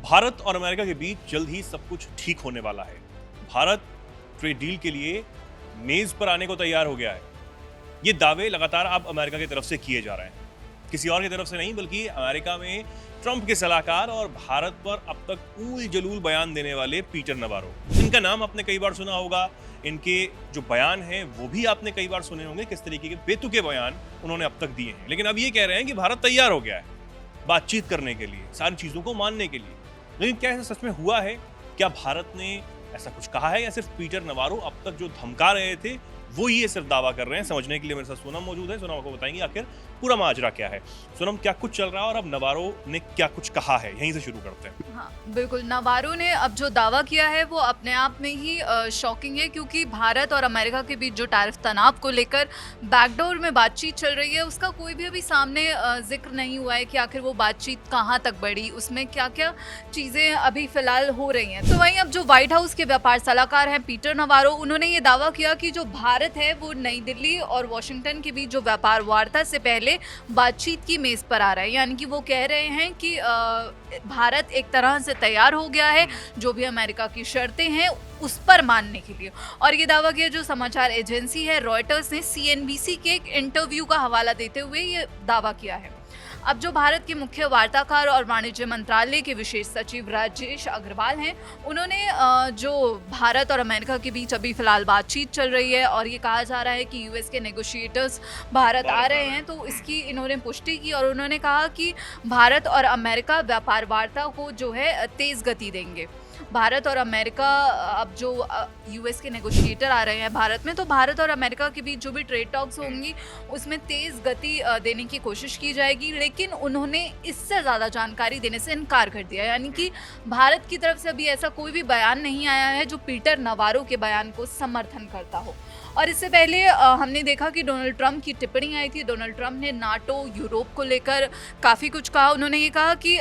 भारत और अमेरिका के बीच जल्द ही सब कुछ ठीक होने वाला है। भारत ट्रेड डील के लिए मेज पर आने को तैयार हो गया है। ये दावे लगातार अब अमेरिका की तरफ से किए जा रहे हैं, किसी और की तरफ से नहीं, बल्कि अमेरिका में ट्रंप के सलाहकार और भारत पर अब तक ऊल जलूल बयान देने वाले पीटर नवारो। इनका नाम आपने कई बार सुना होगा, इनके जो बयान हैं वो भी आपने कई बार सुने होंगे, किस तरीके के बेतुके बयान उन्होंने अब तक दिए हैं। लेकिन अब ये कह रहे हैं कि भारत तैयार हो गया है बातचीत करने के लिए, सारी चीजों को मानने के लिए। लेकिन क्या ऐसा सच में हुआ है? क्या भारत ने ऐसा कुछ कहा है, या सिर्फ पीटर नवारो अब तक जो धमका रहे थे वो ये सिर्फ दावा कर रहे हैं? समझने के लिए मेरे साथ सोनम मौजूद है। सोनम आपको बताएंगे आखिर पूरा माजरा क्या है। सोनम, क्या कुछ चल रहा है और अब नवारो ने क्या कुछ कहा है? यहीं से शुरू करते हैं। हाँ, बिल्कुल। नवारो ने अब जो दावा किया है वो अपने आप में ही शॉकिंग है, क्योंकि भारत और अमेरिका के बीच जो टैरिफ तनाव को लेकर बैकडोर में बातचीत चल रही है, उसका कोई भी अभी सामने जिक्र नहीं हुआ है कि आखिर वो बातचीत कहाँ तक बढ़ी, उसमें क्या क्या चीज़ें अभी फिलहाल हो रही हैं। तो वहीं अब जो व्हाइट हाउस के व्यापार सलाहकार हैं पीटर नवारो, उन्होंने ये दावा किया कि जो भारत है वो नई दिल्ली और वॉशिंगटन के बीच जो व्यापार वार्ता से पहले बातचीत की मेज पर आ रहा है। यानी कि वो कह रहे हैं कि भारत एक तरह से तैयार हो गया है जो भी अमेरिका की शर्तें हैं उस पर मानने के लिए। और ये दावा किया जो समाचार एजेंसी है रॉयटर्स ने CNBC के एक इंटरव्यू का हवाला देते हुए ये दावा किया है। अब जो भारत के मुख्य वार्ताकार और वाणिज्य मंत्रालय के विशेष सचिव राजेश अग्रवाल हैं, उन्होंने जो भारत और अमेरिका के बीच अभी फिलहाल बातचीत चल रही है और ये कहा जा रहा है कि US के नेगोशिएटर्स भारत आ रहे हैं, तो इसकी इन्होंने पुष्टि की और उन्होंने कहा कि भारत और अमेरिका व्यापार वार्ता को जो है तेज़ गति देंगे। भारत और अमेरिका, अब जो US के नेगोशिएटर आ रहे हैं भारत में, तो भारत और अमेरिका के बीच जो भी ट्रेड टॉक्स होंगी उसमें तेज़ गति देने की कोशिश की जाएगी। लेकिन उन्होंने इससे ज़्यादा जानकारी देने से इनकार कर दिया। यानी कि भारत की तरफ से अभी ऐसा कोई भी बयान नहीं आया है जो पीटर नवारो के बयान को समर्थन करता हो। और इससे पहले हमने देखा कि डोनाल्ड ट्रंप की टिप्पणी आई थी। डोनाल्ड ट्रंप ने नाटो, यूरोप को लेकर काफ़ी कुछ कहा। उन्होंने ये कहा कि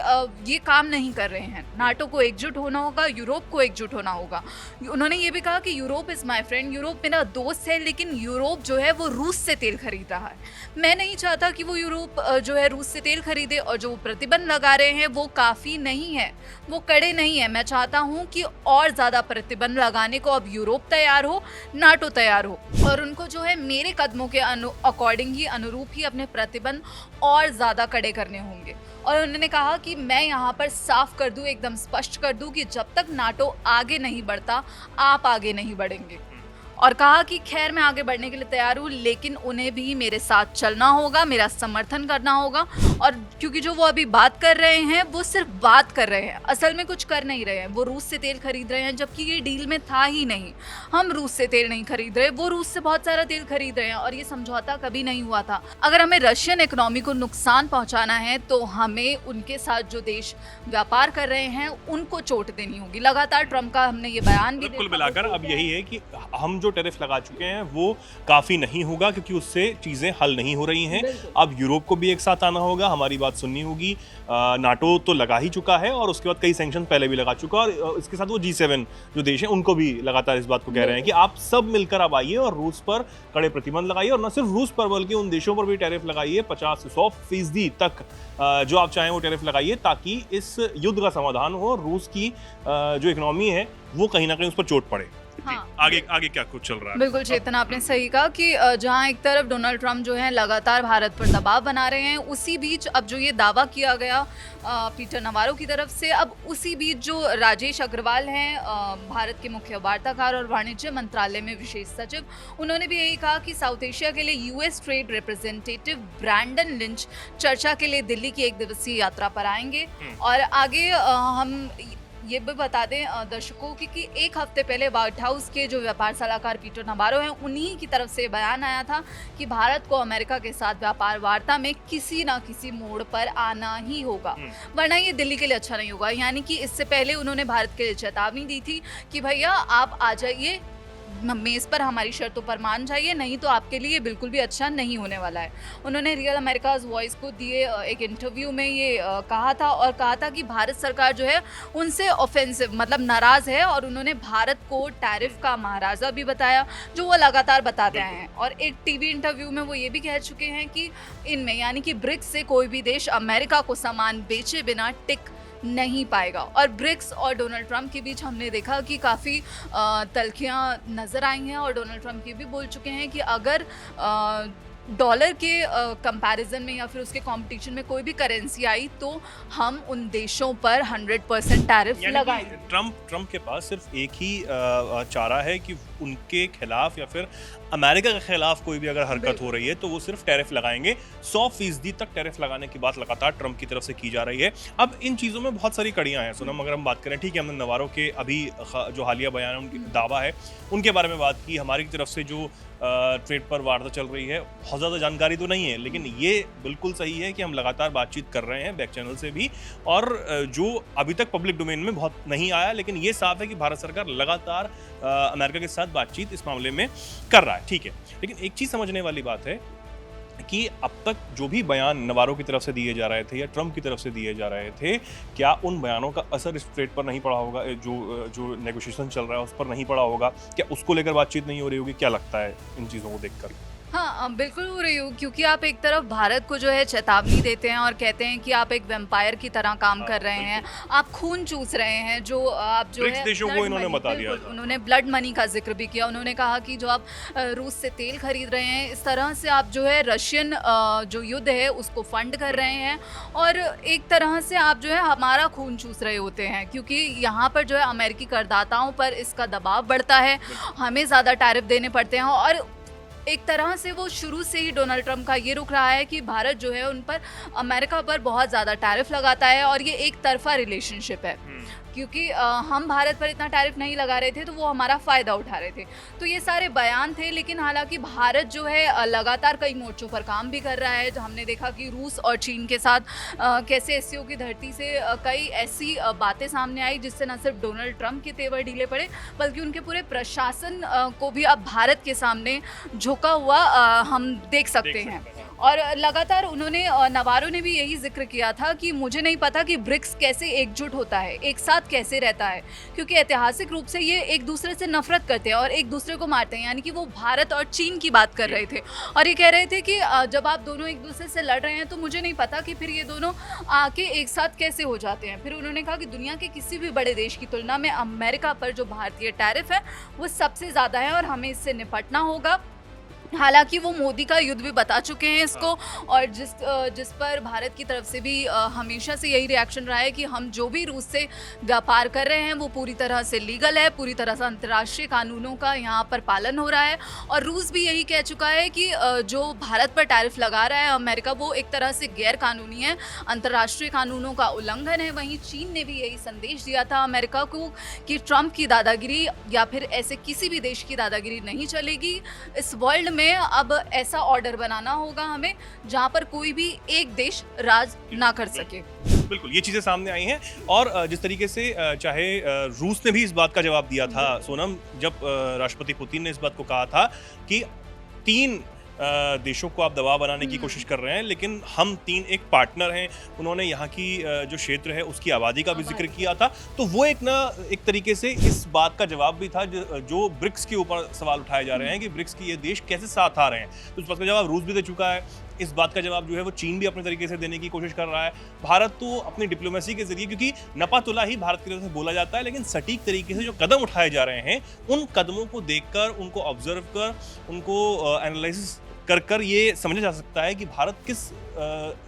ये काम नहीं कर रहे हैं, नाटो को एकजुट होना होगा, यूरोप को एकजुट होना होगा। उन्होंने ये भी कहा कि Europe is my friend, Europe मेरा दोस्त है, लेकिन यूरोप जो है वो रूस से तेल खरीद रहा है। मैं नहीं चाहता कि वो यूरोप जो है रूस से तेल खरीदे, और जो प्रतिबंध लगा रहे हैं वो काफ़ी नहीं है, वो कड़े नहीं है। मैं चाहता हूँ कि और ज़्यादा प्रतिबंध लगाने को अब यूरोप तैयार हो, नाटो तैयार हो, और उनको जो है मेरे कदमों के अकॉर्डिंग ही, अनुरूप ही अपने प्रतिबंध और ज़्यादा कड़े करने होंगे। और उन्होंने कहा कि मैं यहाँ पर साफ कर दूँ, एकदम स्पष्ट कर दूँ कि जब तक नाटो आगे नहीं बढ़ता आप आगे नहीं बढ़ेंगे। और कहा कि खैर मैं आगे बढ़ने के लिए तैयार हूँ, लेकिन उन्हें भी मेरे साथ चलना होगा, मेरा समर्थन करना होगा। और क्योंकि जो वो अभी बात कर रहे हैं वो सिर्फ बात कर रहे हैं, असल में कुछ कर नहीं रहे हैं। वो रूस से तेल खरीद रहे हैं, जबकि ये डील में था ही नहीं। हम रूस से तेल नहीं खरीद रहे, वो रूस से बहुत सारा तेल खरीद रहे हैं, और ये समझौता कभी नहीं हुआ था। अगर हमें रशियन इकोनॉमी को नुकसान पहुँचाना है तो हमें उनके साथ जो देश व्यापार कर रहे हैं उनको चोट देनी होगी। लगातार ट्रंप का हमने ये बयान भी कुल मिलाकर अब यही है कि हम जो टैरिफ लगा चुके हैं वो काफी नहीं होगा, क्योंकि उससे चीजें हल नहीं हो रही हैं। अब यूरोप को भी एक साथ आना होगा, हमारी बात सुननी होगी। नाटो तो लगा ही चुका है और उसके बाद कई सैंक्शन पहले भी लगा चुका, और इसके साथ वो G7 जो देश हैं उनको भी लगातार इस बात को कह रहे हैं कि आप सब मिलकर अब आइए और रूस पर कड़े प्रतिबंध लगाइए। और न सिर्फ रूस पर बल्कि उन देशों पर भी टैरिफ लगाइए, 50 से 100% तक जो आप चाहें वो टैरिफ लगाइए, ताकि इस युद्ध का समाधान हो। रूस की जो इकोनॉमी है वो कहीं ना कहीं उस पर चोट पड़े। हाँ, आगे क्या कुछ चल रहा है? बिल्कुल चेतन, आपने सही कहा कि जहां एक तरफ डोनाल्ड ट्रंप जो है लगातार भारत पर दबाव बना रहे हैं, उसी बीच अब जो ये दावा किया गया पीटर नवारो की तरफ से, अब उसी बीच जो राजेश अग्रवाल हैं, भारत के मुख्य वार्ताकार और वाणिज्य मंत्रालय में विशेष सचिव, उन्होंने भी यही कहा कि साउथ एशिया के लिए US trade representative Brandon Lynch चर्चा के लिए दिल्ली की 1 दिवसीय यात्रा पर आएंगे। और आगे हम ये भी बता दें दर्शकों की कि एक हफ्ते पहले व्हाइट हाउस के जो व्यापार सलाहकार पीटर नवारो हैं, उन्हीं की तरफ से बयान आया था कि भारत को अमेरिका के साथ व्यापार वार्ता में किसी ना किसी मोड़ पर आना ही होगा, वरना ये दिल्ली के लिए अच्छा नहीं होगा। यानी कि इससे पहले उन्होंने भारत के लिए चेतावनी दी थी कि भैया आप आ जाइए, मेज़ पर हमारी शर्तों पर मान जाइए, नहीं तो आपके लिए बिल्कुल भी अच्छा नहीं होने वाला है। उन्होंने रियल अमेरिकाज़ वॉइस को दिए एक इंटरव्यू में ये कहा था, और कहा था कि भारत सरकार जो है उनसे ऑफेंसिव मतलब नाराज़ है, और उन्होंने भारत को टैरिफ का महाराजा भी बताया, जो वो लगातार बताते आए हैं। और एक टीवी इंटरव्यू में वो ये भी कह चुके हैं कि इनमें यानी कि ब्रिक्स से कोई भी देश अमेरिका को सामान बेचे बिना टिक नहीं पाएगा। और ब्रिक्स और डोनाल्ड ट्रंप के बीच हमने देखा कि काफ़ी तल्खियाँ नज़र आई हैं और डोनाल्ड ट्रंप ये भी बोल चुके हैं कि अगर डॉलर के कंपैरिजन में या फिर उसके कंपटीशन में कोई भी करेंसी आई तो हम उन देशों पर 100% टैरिफ लगाएंगे। ट्रंप के पास सिर्फ एक ही चारा है कि उनके खिलाफ या फिर अमेरिका के खिलाफ कोई भी अगर हरकत हो रही है तो वो सिर्फ टैरिफ लगाएंगे। 100% तक टैरिफ लगाने की बात लगातार ट्रंप की तरफ से की जा रही है। अब इन चीज़ों में बहुत सारी कड़ियाँ हैं सोनम, अगर हम बात करें, ठीक है, हमने नवारो के अभी जो हालिया बयान उनकी दावा है उनके बारे में बात की। हमारी तरफ से जो ट्रेड पर वार्ता चल रही है बहुत ज़्यादा जानकारी तो नहीं है, लेकिन ये बिल्कुल सही है कि हम लगातार बातचीत कर रहे हैं बैक चैनल से भी, और जो अभी तक पब्लिक डोमेन में बहुत नहीं आया, लेकिन ये साफ है कि भारत सरकार लगातार अमेरिका के साथ बातचीत इस मामले में कर रहा है, ठीक है। लेकिन एक चीज़ समझने वाली बात है कि अब तक जो भी बयान नवारो की तरफ से दिए जा रहे थे या ट्रंप की तरफ से दिए जा रहे थे, क्या उन बयानों का असर इस ट्रेड पर नहीं पड़ा होगा? जो नेगोशिएशन चल रहा है उस पर नहीं पड़ा होगा? क्या उसको लेकर बातचीत नहीं हो रही होगी? क्या लगता है इन चीज़ों को देखकर? हाँ, बिल्कुल हो रही हो, क्योंकि आप एक तरफ भारत को जो है चेतावनी देते हैं और कहते हैं कि आप एक वेम्पायर की तरह काम कर रहे हैं, आप खून चूस रहे हैं, जो आप जो है देशों को इन्होंने बता दिया, उन्होंने ब्लड मनी का जिक्र भी किया। उन्होंने कहा कि जो आप रूस से तेल खरीद रहे हैं, इस तरह से आप जो है रशियन जो युद्ध है उसको फंड कर रहे हैं और एक तरह से आप जो है हमारा खून चूस रहे होते हैं, क्योंकि यहाँ पर जो है अमेरिकी करदाताओं पर इसका दबाव बढ़ता है, हमें ज़्यादा टैरिफ देने पड़ते हैं। और एक तरह से वो शुरू से ही डोनाल्ड ट्रंप का ये रुख रहा है कि भारत जो है उन पर, अमेरिका पर बहुत ज़्यादा टैरिफ लगाता है और ये एक तरफा रिलेशनशिप है, क्योंकि हम भारत पर इतना टैरिफ नहीं लगा रहे थे तो वो हमारा फ़ायदा उठा रहे थे। तो ये सारे बयान थे, लेकिन हालांकि भारत जो है लगातार कई मोर्चों पर काम भी कर रहा है। तो हमने देखा कि रूस और चीन के साथ कैसे एससीओ की धरती से कई ऐसी बातें सामने आई जिससे न सिर्फ डोनाल्ड ट्रंप के तेवर ढीले पड़े, बल्कि उनके पूरे प्रशासन को भी अब भारत के सामने झुका हुआ हम देख सकते हैं। और लगातार उन्होंने, नवारो ने भी यही जिक्र किया था कि मुझे नहीं पता कि ब्रिक्स कैसे एकजुट होता है, एक साथ कैसे रहता है, क्योंकि ऐतिहासिक रूप से ये एक दूसरे से नफरत करते हैं और एक दूसरे को मारते हैं। यानी कि वो भारत और चीन की बात कर रहे थे और ये कह रहे थे कि जब आप दोनों एक दूसरे से लड़ रहे हैं तो मुझे नहीं पता कि फिर ये दोनों आके एक साथ कैसे हो जाते हैं। फिर उन्होंने कहा कि दुनिया के किसी भी बड़े देश की तुलना में अमेरिका पर जो भारतीय टैरिफ है वो सबसे ज़्यादा है और हमें इससे निपटना होगा। हालांकि वो मोदी का युद्ध भी बता चुके हैं इसको, और जिस पर भारत की तरफ से भी हमेशा से यही रिएक्शन रहा है कि हम जो भी रूस से व्यापार कर रहे हैं वो पूरी तरह से लीगल है, पूरी तरह से अंतर्राष्ट्रीय कानूनों का यहाँ पर पालन हो रहा है। और रूस भी यही कह चुका है कि जो भारत पर टैरिफ लगा रहा है अमेरिका, वो एक तरह से गैर कानूनी है, अंतर्राष्ट्रीय कानूनों का उल्लंघन है। वहीं चीन ने भी यही संदेश दिया था अमेरिका को कि ट्रंप की दादागिरी या फिर ऐसे किसी भी देश की दादागिरी नहीं चलेगी। इस वर्ल्ड में अब ऐसा ऑर्डर बनाना होगा हमें जहां पर कोई भी एक देश राज ना कर सके। बिल्कुल, ये चीज़ें सामने आई हैं। और जिस तरीके से चाहे रूस ने भी इस बात का जवाब दिया था सोनम, जब राष्ट्रपति पुतिन ने इस बात को कहा था कि 3 देशों को आप दबाव बनाने की कोशिश कर रहे हैं, लेकिन हम 3 एक पार्टनर हैं। उन्होंने यहाँ की जो क्षेत्र है उसकी आबादी का भी जिक्र किया था। तो वो एक तरीके से इस बात का जवाब भी था जो ब्रिक्स के ऊपर सवाल उठाए जा रहे हैं कि ब्रिक्स के ये देश कैसे साथ आ रहे हैं। तो इस बात का जवाब रूस भी दे चुका है। इस बात का जवाब जो है वो चीन भी अपने तरीके से देने की कोशिश कर रहा है। भारत तो अपनी डिप्लोमेसी के जरिए, क्योंकि नपातुला ही भारत की तरफ से बोला जाता है, लेकिन सटीक तरीके से जो कदम उठाए जा रहे हैं उन कदमों को देखकर, उनको ऑब्जर्व कर, उनको एनालिसिस कर ये समझा जा सकता है कि भारत किस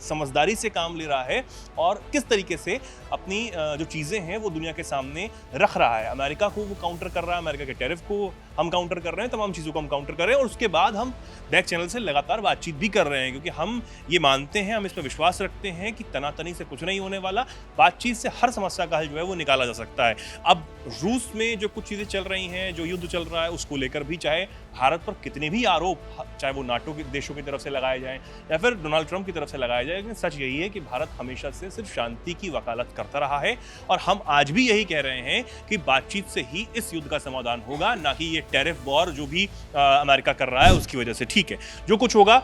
समझदारी से काम ले रहा है और किस तरीके से अपनी जो चीज़ें हैं वो दुनिया के सामने रख रहा है। अमेरिका को वो काउंटर कर रहा है, अमेरिका के टैरिफ को हम काउंटर कर रहे हैं, तमाम चीज़ों को हम काउंटर कर रहे हैं। और उसके बाद हम बैक चैनल से लगातार बातचीत भी कर रहे हैं, क्योंकि हम ये मानते हैं, हम इस पर विश्वास रखते हैं कि तनातनी से कुछ नहीं होने वाला। बातचीत से हर समस्या का हल जो है वो निकाला जा सकता है। अब रूस में जो कुछ चीज़ें चल रही हैं, जो युद्ध चल रहा है, उसको लेकर भी चाहे भारत पर कितने भी आरोप, चाहे वो नाटो के देशों की तरफ से लगाए जाएं या फिर डोनाल्ड ट्रंप की तरफ से लगाया जाए, लेकिन सच यही है कि भारत हमेशा से सिर्फ शांति की वकालत करता रहा है। और हम आज भी यही कह रहे हैं कि बातचीत से ही इस युद्ध का समाधान होगा, ना कि ये टैरिफ वॉर जो भी अमेरिका कर रहा है उसकी वजह से। ठीक है, जो कुछ होगा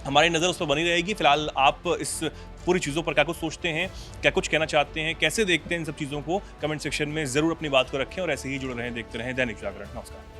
हमारी नज़र उस पर बनी रहेगी। फिलहाल आप इस पूरी चीज़ों पर क्या कुछ सोचते हैं, क्या कुछ कहना चाहते हैं, कैसे देखते हैं इन सब चीज़ों को, कमेंट सेक्शन में ज़रूर अपनी बात को रखें और ऐसे ही जुड़े रहें, देखते रहें दैनिक जागरण। नमस्कार।